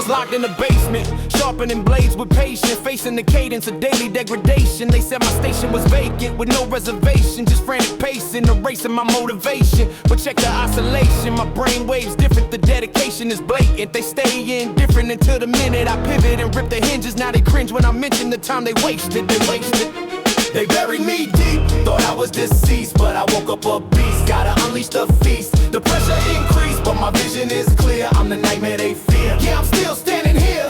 locked in the basement, sharpening blades with patience, facing the cadence of daily degradation. They said my station was vacant with no reservation, just frantic pacing, erasing my motivation. But check the oscillation, my brain waves different, the dedication is blatant. They stay indifferent until the minute I pivot and rip the hinges. Now they cringe when I mention the time they wasted. They buried me deep, thought I was deceased, but I woke up a beast. Gotta unleash the feast, the pressure increased, but my vision is clear. I'm the nightmare they fear, yeah, I'm still standing here.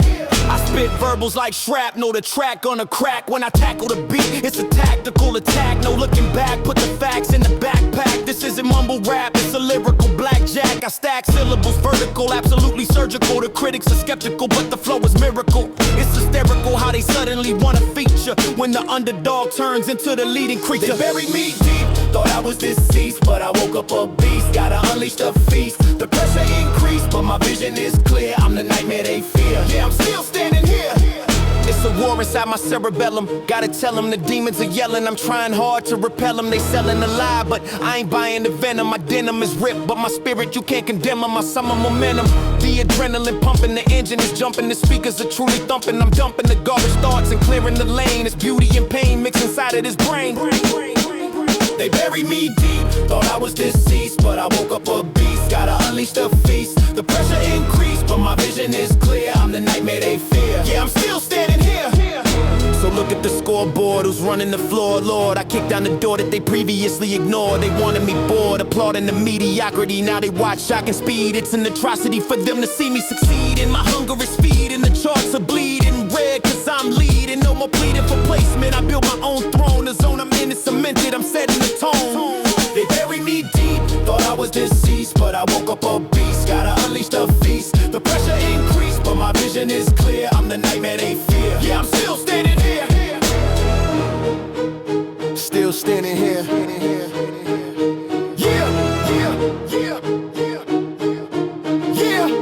I spit verbals like shrapnel, the track gonna crack when I tackle the beat. It's a tactical attack, no looking back, put the facts in the backpack. This isn't mumble rap, it's a lyrical blackjack. I stack syllables vertical, absolutely surgical. The critics are skeptical, but the flow is miracle. It's hysterical how they suddenly wanna feature when the underdog turns into the leading creature. They buried me deep, thought I was deceased, but I woke up a beast. Gotta unleash the feast, the pressure increased, but my vision is clear. I'm the nightmare they fear, yeah, I'm still standing here. It's a war inside my cerebellum. Gotta tell them the demons are yelling. I'm trying hard to repel them. They selling a lie, but I ain't buying the venom. My denim is ripped, but my spirit you can't condemn them. My summer momentum, the adrenaline pumping, the engine is jumping, the speakers are truly thumping. I'm dumping the garbage thoughts and clearing the lane. It's beauty and pain mixed inside of this brain. They buried me deep, thought I was deceased, but I woke up a beast. Gotta unleash the feast, the pressure increased, but my vision is clear. I'm the nightmare they fear, yeah, I'm still standing here. So look at the scoreboard, who's running the floor, Lord. I kicked down the door that they previously ignored. They wanted me bored, applauding the mediocrity. Now they watch shocking speed. It's an atrocity for them to see me succeed. And my hunger is feeding, the charts are bleeding red, cause I'm leading. No more pleading for placement, I built my own throne. The zone I'm in is cemented, I'm setting the tone. They buried me deep, thought I was deceased, but I woke up a beast. Gotta unleash the feast, the pressure increased, but my vision is clear. I'm the nightmare they fear, yeah, I'm still standing here. Still standing here. Yeah, yeah, yeah, yeah, yeah, yeah, yeah.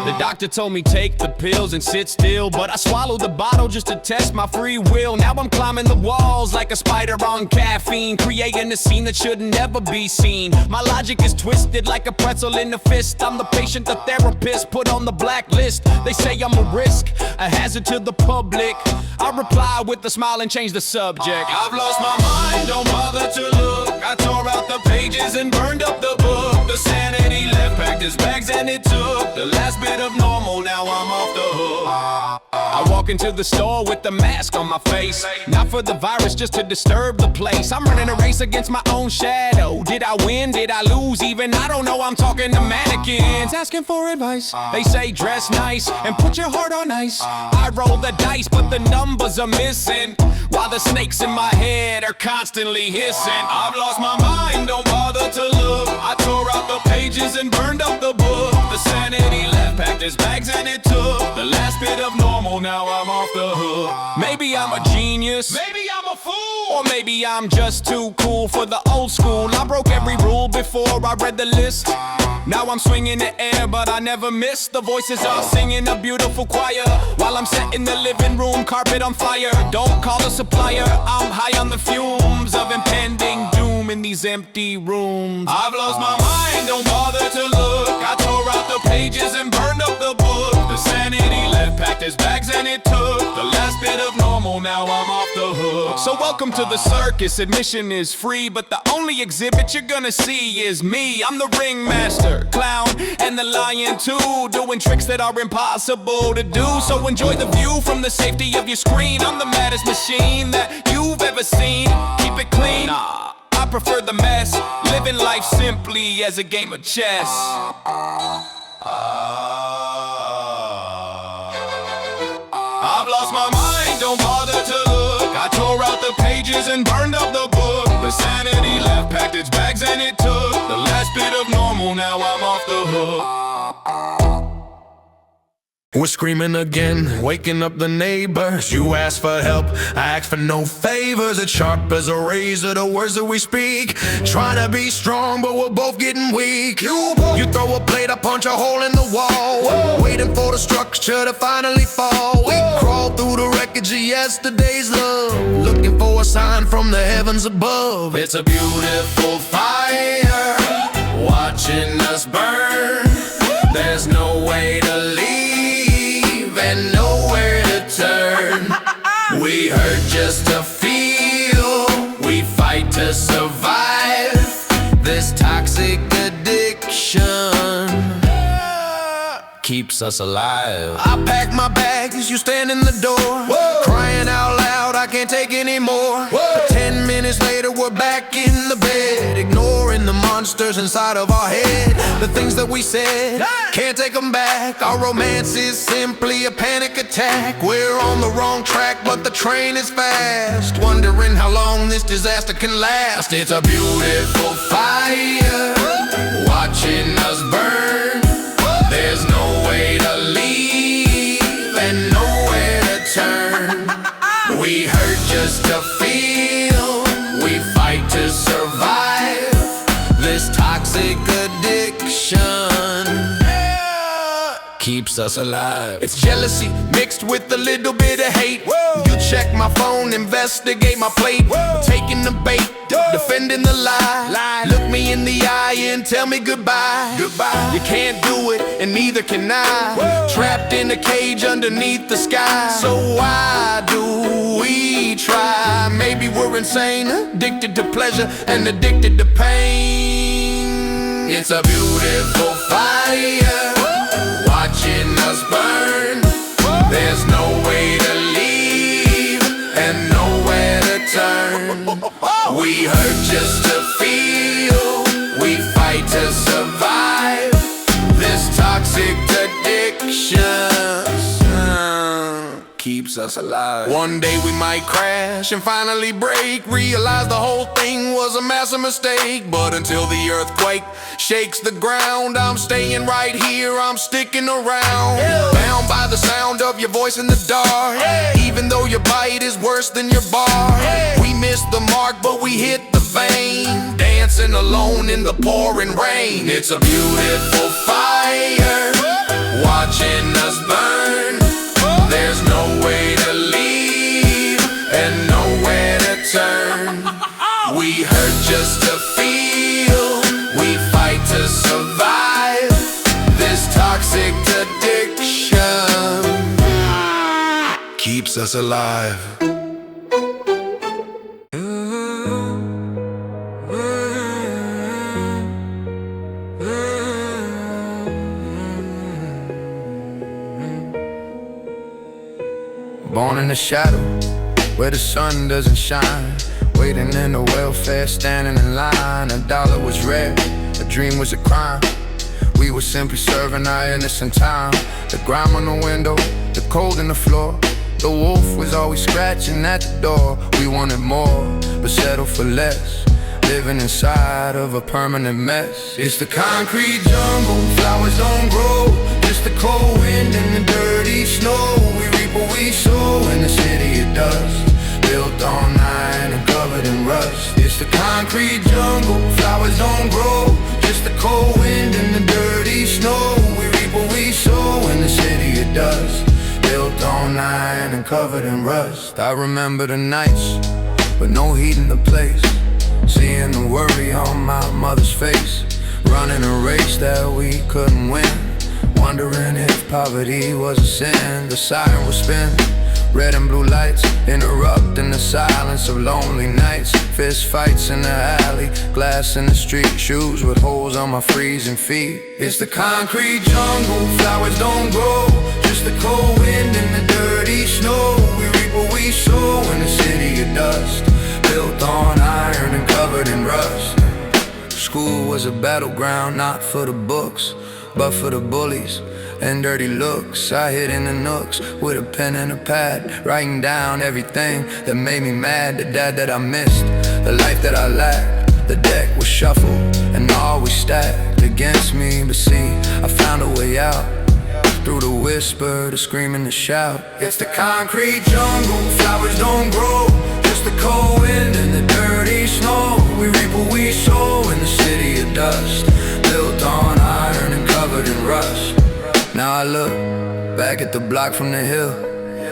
The doctor told me take the pills and sit still, but I swallowed the bottle just to test my free will. Now I'm climbing the walls like a spider on caffeine, creating a scene that should never be seen. My logic is twisted like a pretzel in a fist. I'm the patient, the therapist, put on the blacklist. They say I'm a risk, a hazard to the public. I reply with a smile and change the subject. I've lost my mind, don't bother to look. I tore out the pages and burned up the book. The sanity left, packed his bags and it took the last bit of normal, now I'm off the hook. I walk into the store with the mask on my face, not for the virus, just to disturb the place. I'm running a race against my own shadow. Did I win? Did I lose? Even I don't know. I'm talking to mannequins, asking for advice. They say dress nice and put your heart on ice. I roll the dice, but the numbers are missing, while the snakes in my head are constantly hissing. I've lost my mind, don't bother to look. I tore out the pages and burned up the book. The sanity left, packed his bags and it took the last bit of normal, now I'm off the hook. Maybe I'm a genius, maybe I'm a fool, or maybe I'm just too cool for the old school. I broke every rule before I read the list. Now I'm swinging the air, but I never miss. The voices are singing a beautiful choir, while I'm setting the living room carpet on fire. Don't call a supplier, I'm high on the fumes of impending doom in these empty rooms. I've lost my mind, don't bother to look. I tore out the pages and burned up the book. The sanity left, packed his bags and it took the last bit of normal, now I'm off the hook. So welcome to the circus, admission is free, but the only exhibit you're gonna see is me. I'm the ringmaster, clown, and the lion too, doing tricks that are impossible to do. So enjoy the view from the safety of your screen. I'm the maddest machine that you've ever seen. Keep it clean, nah, I prefer the mess, living life simply as a game of chess. I've lost my mind, don't bother to look. I tore out the pages and burned up the book. The sanity left, packed its bags and it took the last bit of normal, now I'm off the hook. We're screaming again, waking up the neighbors. You ask for help, I ask for no favors. It's sharp as a razor, the words that we speak. Trying to be strong, but we're both getting weak. You throw a blade, I punch a hole in the wall. Whoa. Waiting for the structure to finally fall. We crawl through the wreckage of yesterday's love, looking for a sign from the heavens above. It's a beautiful fire, watching us burn. There's no way to leave and nowhere to turn. We hurt just to feel, we fight to survive this toxic addiction keeps us alive. I pack my bags, you stand in the door. Whoa. Crying out loud, I can't take anymore. But 10 minutes later, we're back in the bed, ignoring the monsters inside of our head. The things that we said, can't take them back. Our romance is simply a panic attack. We're on the wrong track, but the train is fast, wondering how long this disaster can last. It's a beautiful fire, watching us burn. There's no way to leave and nowhere to turn. We hurt just to feel, we fight to survive this toxic addiction keeps us alive. It's jealousy mixed with a little bit of hate. Whoa. You check my phone, investigate my plate. Whoa. Taking the bait, defending the lie. Look me in the eye and tell me goodbye. You can't do it, and neither can I. Whoa. Trapped in a cage underneath the sky. So why do we try? Maybe we're insane, addicted to pleasure and addicted to pain. It's a beautiful fire, watching us burn. There's no way to leave and nowhere to turn. We hurt just to feel, we fight to survive this toxic addiction keeps us alive. One day we might crash and finally break, realize the whole thing was a massive mistake. But until the earthquake shakes the ground, I'm staying right here, I'm sticking around. Bound by the sound of your voice in the dark, even though your bite is worse than your bar. We missed the mark, but we hit the vein, dancing alone in the pouring rain. It's a beautiful fire, watching us burn. There's no way to leave and nowhere to turn. We hurt just to feel, we fight to survive this toxic addiction keeps us alive. Born in the shadow, where the sun doesn't shine, waiting in the welfare, standing in line. A dollar was rare, a dream was a crime. We were simply serving our innocent time. The grime on the window, the cold in the floor. The wolf was always scratching at the door. We wanted more, but settled for less, living inside of a permanent mess. It's the concrete jungle, flowers don't grow, just the cold wind and the dirty snow. We reap what we sow in the city of dust, built on iron and covered in rust. It's the concrete jungle, flowers don't grow, just the cold wind and the dirty snow. We reap what we sow in the city of dust, built on iron and covered in rust. I remember the nights with no heat in the place, seeing the worry on my mother's face, running a race that we couldn't win, wondering if poverty was a sin. The siren would spin, red and blue lights interrupting the silence of lonely nights. Fist fights in the alley, glass in the street, shoes with holes on my freezing feet. It's the concrete jungle, flowers don't grow, just the cold wind and the dirty snow. We reap what we sow in the city of dust, built on iron and covered in rust. School was a battleground, not for the books, but for the bullies and dirty looks. I hid in the nooks with a pen and a pad, writing down everything that made me mad. The dad that I missed, the life that I lacked. The deck was shuffled and always stacked against me, but see, I found a way out. Through the whisper, the scream and the shout. It's the concrete jungle, flowers don't grow. Just the cold wind and the dirty snow. We reap what we sow in the city of dust, built on iron and covered in rust. Now I look back at the block from the hill.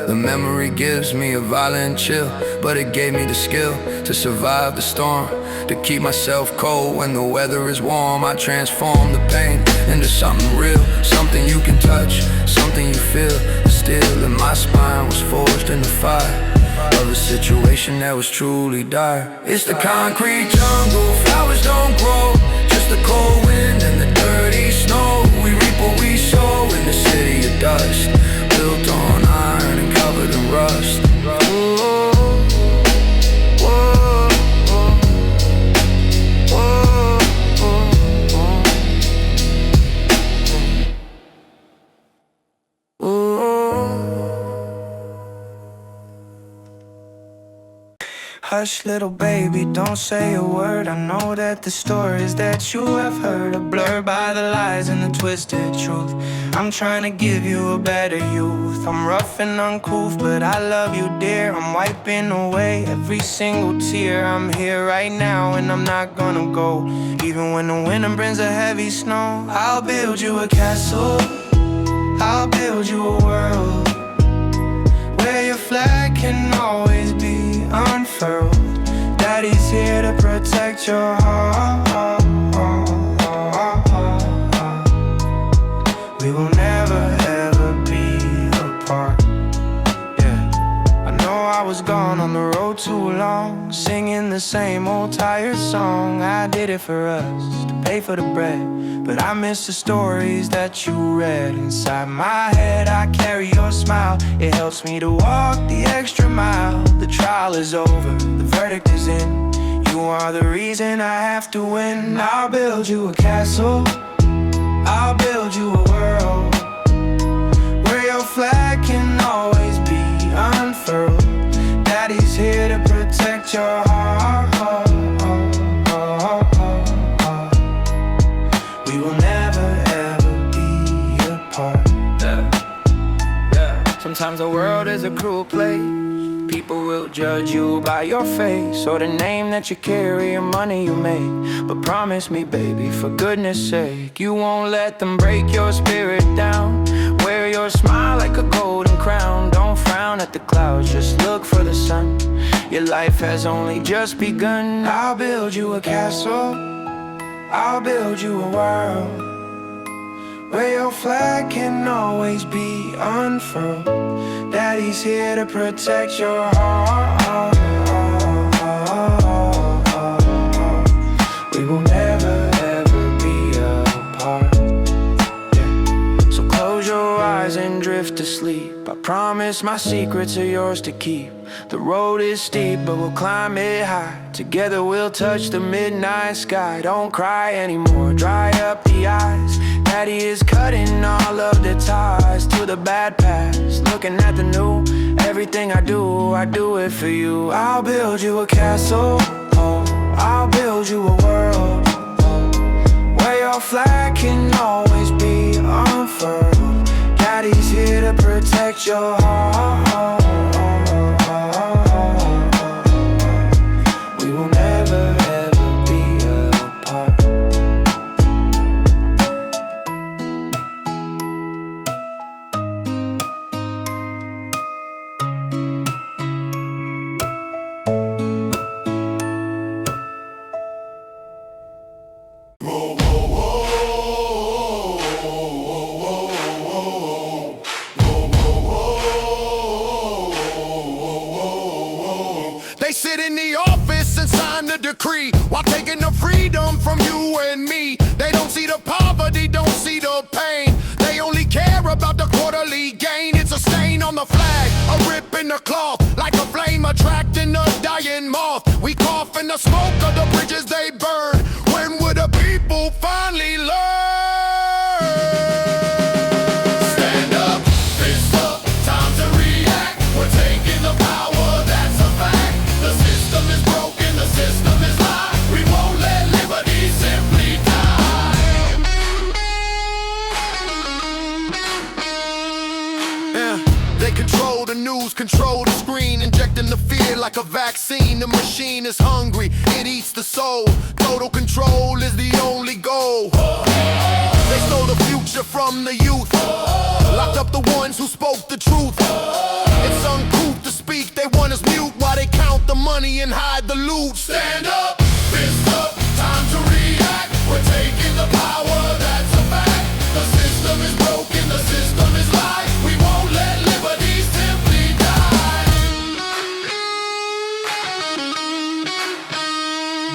The memory gives me a violent chill, but it gave me the skill to survive the storm, to keep myself cold when the weather is warm. I transform the pain into something real, something you can touch, something you feel. The steel in my spine was forged in the fire of a situation that was truly dire. It's the concrete jungle, flowers don't grow. Just the cold wind and the dirty snow. We reap what we sow in the city of dust, built on iron and covered in rust. Whoa, whoa, whoa, whoa, Hush, little baby, don't say a word. I know that the stories that you have heard are blurred by the lies and the twisted truth. I'm trying to give you a better youth. I'm rough and uncouth, but I love you, dear. I'm wiping away every single tear. I'm here right now and I'm not gonna go, even when the winter brings a heavy snow. I'll build you a castle, I'll build you a world where your flag can always be unfurled. Daddy's here to protect your heart. We will never ever be apart. Yeah, I know I was gone on the road too long, singing the same old tired song. I did it for us, to pay for the bread, but I miss the stories that you read. Inside my head I carry your smile. It helps me to walk the extra mile. The trial is over, the verdict is in. You are the reason I have to win. I'll build you a castle, I'll build you a world where your flag can always be unfurled. Daddy's here to protect your heart. We will never ever be apart. Yeah. Sometimes the world is a cruel place. People will judge you by your face, or the name that you carry, or money you make. But promise me, baby, for goodness sake, you won't let them break your spirit down. Wear your smile like a golden crown. Don't frown at the clouds, just look for the sun. Your life has only just begun. I'll build you a castle, I'll build you a world where your flag can always be unfurled. Daddy's here to protect your heart. We will never ever be apart. Yeah. So close your eyes and drift to sleep. I promise my secrets are yours to keep. The road is steep, but we'll climb it high. Together we'll touch the midnight sky. Don't cry anymore, dry up the eyes. Daddy is cutting all of the ties to the bad past, looking at the new. Everything I do it for you. I'll build you a castle, I'll build you a world where your flag can always be unfurled. Daddy's here to protect your heart. We will never ever be apart. They sit in the office and sign the decree while taking the freedom from you and me. They don't see the poverty, don't see the pain. They only care about the quarterly gain. It's a stain on the flag, a rip in the cloth, like a flame attracting a dying moth. We cough in the smoke of the bridges they burn. When will the people finally learn? Stand up, fist up, time to react. We're taking the power, that's a fact. The system is broken, the system is lied. We won't let liberty simply die. like a vaccine. The machine is hungry, it eats the soul. Total control is the only goal. They stole the future from the youth, locked up the ones who spoke the truth. It's uncouth to speak, they want us mute while they count the money and hide the loot. Stand up, fist up, time to react. We're taking the power, that's a fact. The system is broken, the system is lied. We won't let liberty simply die.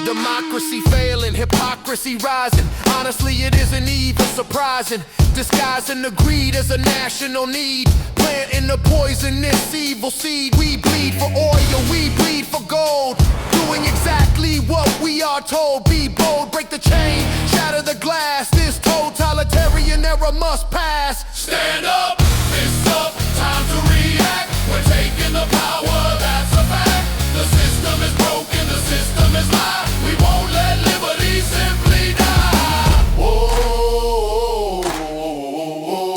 Democracy failing, hypocrisy rising. Honestly, it isn't even surprising. Disguising the greed as a national need, planting the poisonous evil seed. We bleed for oil, we bleed for gold, doing exactly what we are told. Be bold, break the chain, shatter the glass. This totalitarian era must pass. Stand up, fist up, time to react. We're taking the power, that's a fact. The system is broken, the system is lied. We won't let liberty simply die. Whoa, whoa, whoa,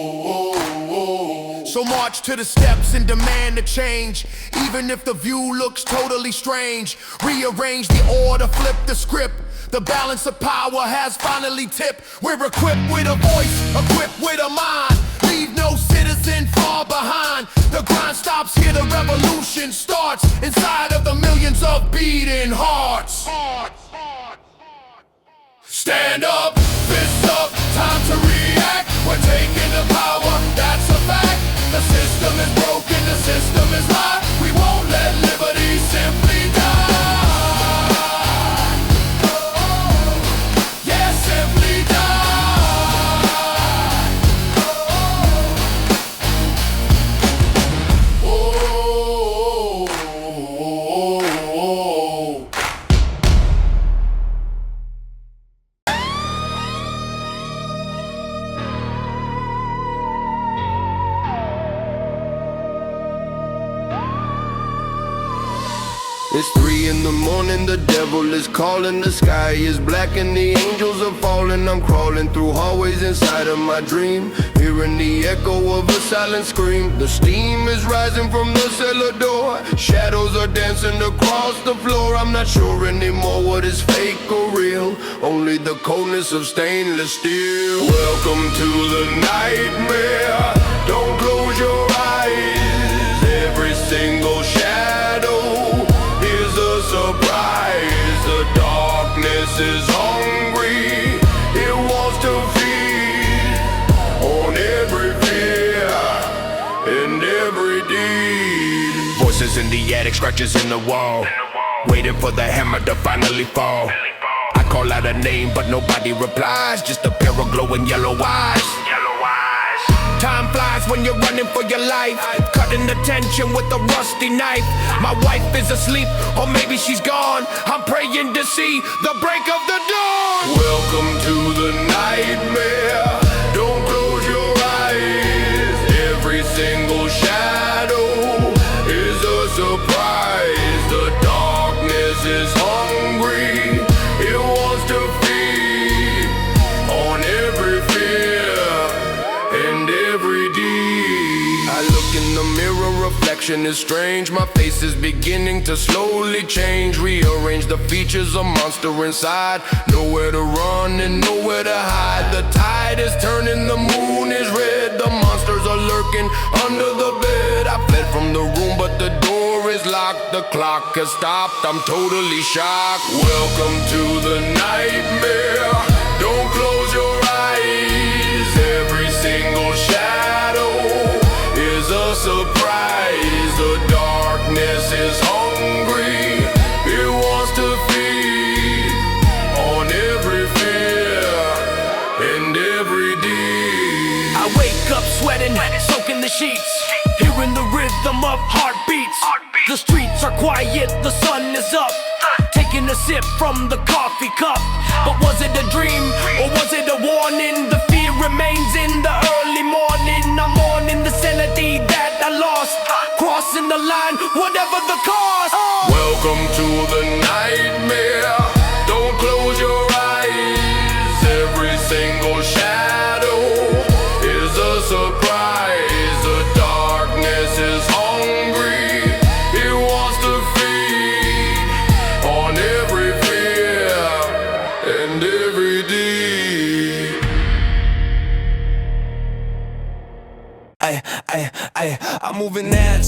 whoa, whoa. So march to the steps and demand a change, even if the view looks totally strange. Rearrange the order, flip the script. The balance of power has finally tipped. We're equipped with a voice, equipped with a mind. Leave no citizen far behind. The grind stops here, the revolution starts inside of the millions of beating hearts. Stand up, fist up, time to react. We're taking the power, that's a fact. The system is broken, the system is lied. We won't let liberty simply die. Yeah, simply die. Oh, oh, oh, oh. It's 3 in the morning, the devil is calling. The sky is black and the angels are falling. I'm crawling through hallways inside of my dream, hearing the echo of a silent scream. The steam is rising from the cellar door, shadows are dancing across the floor. I'm not sure anymore what is fake or real, only the coldness of stainless steel. Welcome to the nightmare, don't close your eyes. Every single shadow surprise. The darkness is hungry, it wants to feed on every fear and every deed. Voices in the attic, scratches in the wall, waiting for the hammer to finally fall. I call out a name but nobody replies, just a pair of glowing yellow eyes. Time flies when you're running for your life, cutting the tension with a rusty knife. My wife is asleep, or maybe she's gone. I'm praying to see the break of the dawn. Welcome to the nightmare, don't close your eyes. Every single shadow is a surprise. The darkness is hungry, it wants to feed on every fear and every deed. I look in the mirror, reflection is strange. My face is beginning to slowly change. Rearrange the features, a monster inside. Nowhere to run and nowhere to hide. The tide is turning, the moon is red. The monsters are lurking under the bed. I fled from the room but the door is locked. The clock has stopped, I'm totally shocked. Welcome to the nightmare, don't close your eyes. Every single shadow is a surprise. The darkness is hungry, it wants to feed on every fear and every deed. I wake up sweating, soaking the sheets, hearing the rhythm of heartbeats. The streets are quiet, the sun is up, taking a sip from the coffee cup. But was it a dream, or was it a warning? The fear remains in the early morning. I'm mourning the sanity that I lost, crossing the line, whatever the cost. Welcome to the nightmare, don't close your eyes. Every single shadow is a surprise.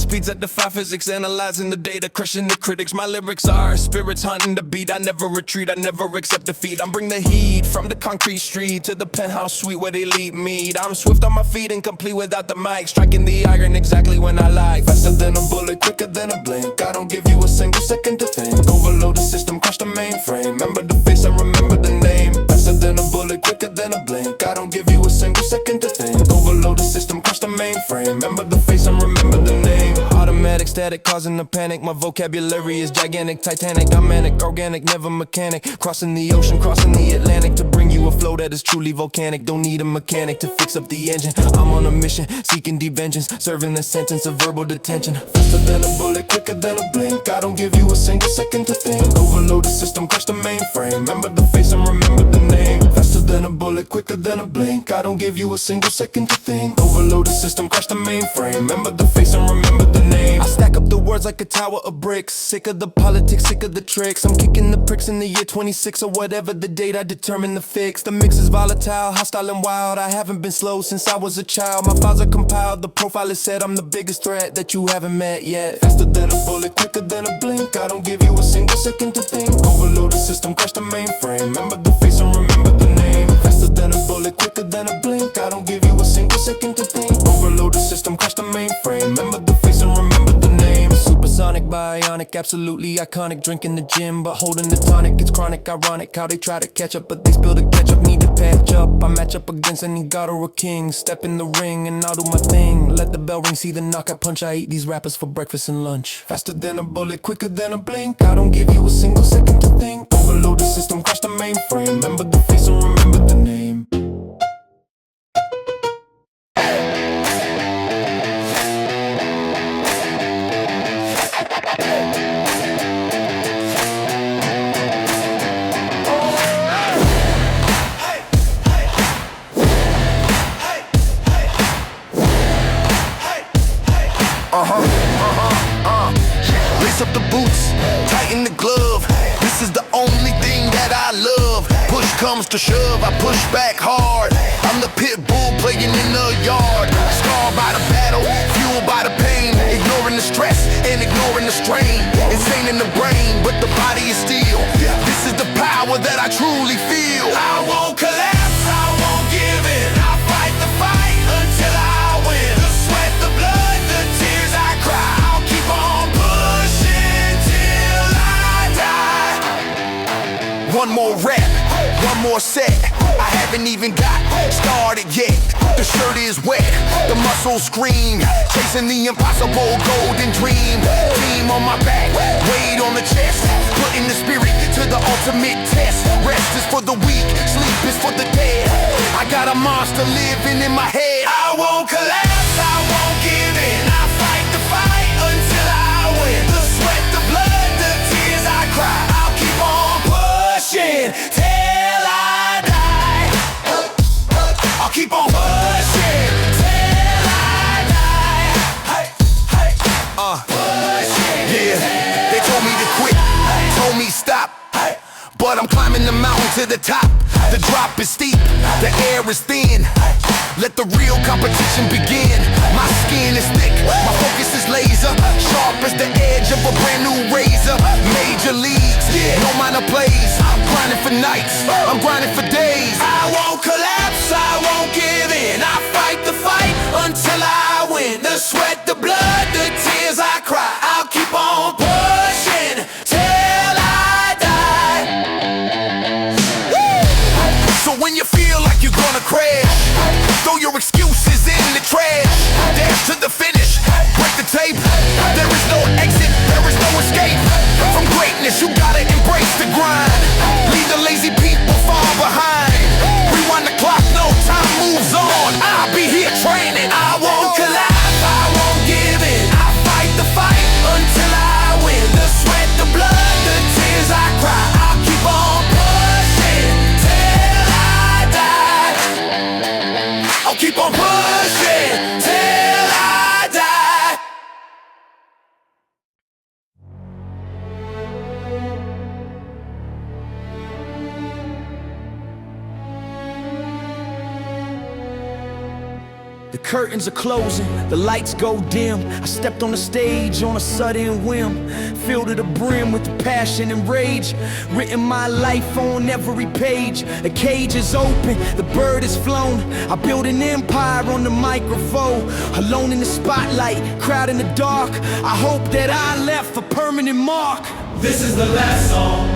speeds that defy physics, analyzing the data, crushing the critics. My lyrics are spirits hunting the beat. I never retreat, I never accept defeat. I bring the heat from the concrete street to the penthouse suite where they lead me. I'm swift on my feet and complete without the mic, striking the iron exactly when I like. Faster than a bullet, quicker than a blink. I don't give you a single second to think. Overload the system, crush the mainframe. Remember the face, I remember the name. Faster than a bullet, quicker than a blink. I don't give you a single second to think. Overload the system, crush the mainframe. Remember the face, I remember the name. Automatic, static, causing a panic. My vocabulary is gigantic, titanic, dynamic, organic, never mechanic. Crossing the ocean, crossing the Atlantic to bring you a flow that is truly volcanic. Don't need a mechanic to fix up the engine. I'm on a mission, seeking deep vengeance, serving the sentence of verbal detention. Faster than a bullet, quicker than a blink. I don't give you a single second to think. Overload the system, crush the mainframe. Remember the face and remember the name. Faster than a bullet, quicker than a blink. I don't give you a single second to think. Overload the system, crush the mainframe. Remember the face and remember the name. I stack up the words like a tower of bricks. Sick of the politics, sick of the tricks. I'm kicking the pricks in the year 26 or whatever the date I determine the fix. The mix is volatile, hostile and wild. I haven't been slow since I was a child. My files are compiled, the profile is set. I'm the biggest threat that you haven't met yet. Faster than a bullet, quicker than a blink. I don't give you a single second to think. Overload the system, crush the mainframe. Remember the face and remember the name. Faster than a bullet, quicker than a blink. I don't give you a single second to think. Overload the system, crush the mainframe. Remember the face and remember the name. Supersonic, bionic, absolutely iconic. Drinking the gym, but holding the tonic. It's chronic, ironic how they try to catch up, but they spill the ketchup. Need to patch up. I match up against any god or a king. Step in the ring and I'll do my thing. Let the bell ring, see the knockout punch. I eat these rappers for breakfast and lunch. Faster than a bullet, quicker than a blink. I don't give you a single second to think. Overload the system, crush the mainframe. Remember the face and remember the name. Lace up the boots, tighten the glove. This is the only thing that I love. Push comes to shove, I push back hard. I'm the pit bull playing in the yard. Scarred by the battle, fueled by the pain. Ignoring the stress and ignoring the strain. Insane in the brain, but the body is steel. This is the power that I truly feel. I won't collapse, I won't give in. I fight the fight until I win. The sweat, the blood, the tears I cry. I'll keep on pushing till I die. One more rep, one more set. I haven't even got started yet. The shirt is wet, the muscles scream. Chasing the impossible golden dream. Team on my back, weight on the chest. Putting the spirit to the ultimate test. Rest is for the weak, sleep is for the dead. I got a monster living in my head. I won't collapse, I won't give in. I fight the fight until I win. The sweat, the blood, the tears I cry. I'll keep on pushing till I die. I'll keep on pushing till I die. Pushing. Yeah, they told me to quit, told me stop. But I'm climbing the mountain to the top. The drop is steep, the air is thin. Let the real competition begin. My skin is thick, my focus is laser. Sharp as the edge of a brand new razor. Major leagues, no minor plays. I'm grinding for nights, I'm grinding for days. I won't collapse, I won't give in. I fight the fight until I win. The sweat, the blood, the tears I cry. I'll keep on pushing till I die. So when you feel like you're gonna crash, throw your excuses in the trash. Dash to the finish, break the tape. There is no exit, there is no escape. From greatness you gotta embrace the grind. Leave the lazy people far behind. Rewind the clock, no time moves on. I'll be here training. I won't collapse, I won't give in. I The curtains are closing, the lights go dim. I stepped on the stage on a sudden whim, filled to the brim with passion and rage. Written my life on every page. The cage is open, the bird is flown. I built an empire on the microphone. Alone in the spotlight, crowd in the dark. I hope that I left a permanent mark. This is the last song,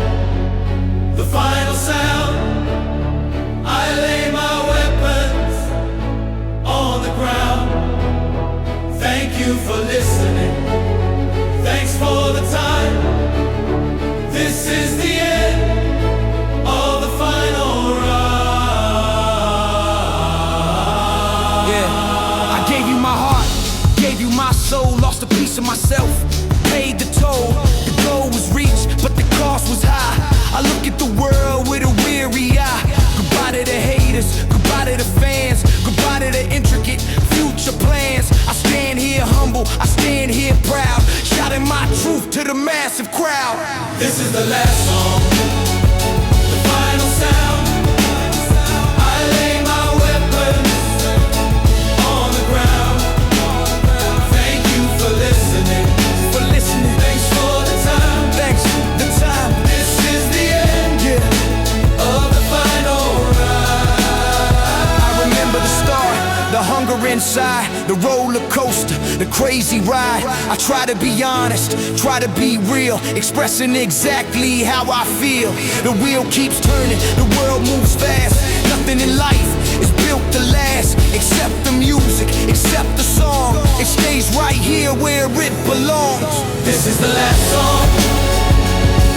the final sound. I lay my weapons on the ground. Thank you for listening. Thanks for the time. This is the end of the final round. Yeah, I gave you my heart, gave you my soul, lost a piece of myself, paid the toll. The goal was reached, but the cost was high. I look at the world with a weary eye. Goodbye to the haters, goodbye to the fans, goodbye to the intricate future plans. I stand here humble, I stand here proud, shouting my truth to the massive crowd. This is the last song, the final sound. I lay my weapons on the ground. Thank you for listening. For listening, Thanks for the time. thanks for the time. This is the end Yeah, of the final round. I remember the start, the hunger inside, the roller coaster, the crazy ride. I try to be honest, try to be real, expressing exactly how I feel. The wheel keeps turning, the world moves fast. Nothing in life is built to last, except the music, except the song. It stays right here where it belongs. This is the last song,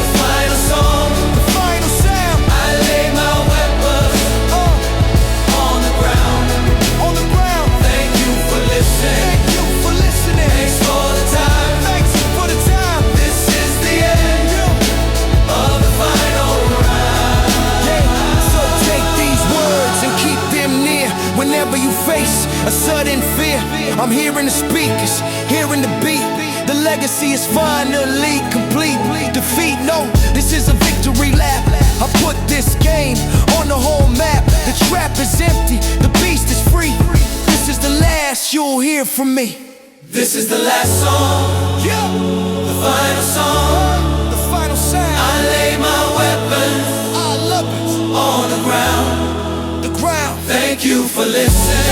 the final song. The final sound, I lay my weapons on the ground. on the ground. Thank you for listening. Thank you for listening. Thanks for the time. Thanks for the time. This is the end of the final round. So take these words and keep them near whenever you face a sudden fear. I'm hearing the speakers, hearing the beat. The legacy is finally complete. Defeat, no, this is a victory lap. I put this game on the whole map. The trap is empty, the beast is free. This is the last you'll hear from me. This is the last song, Yeah, the final song. the final sound. I lay my weapons I love it. on the ground. The ground. Thank you for listening.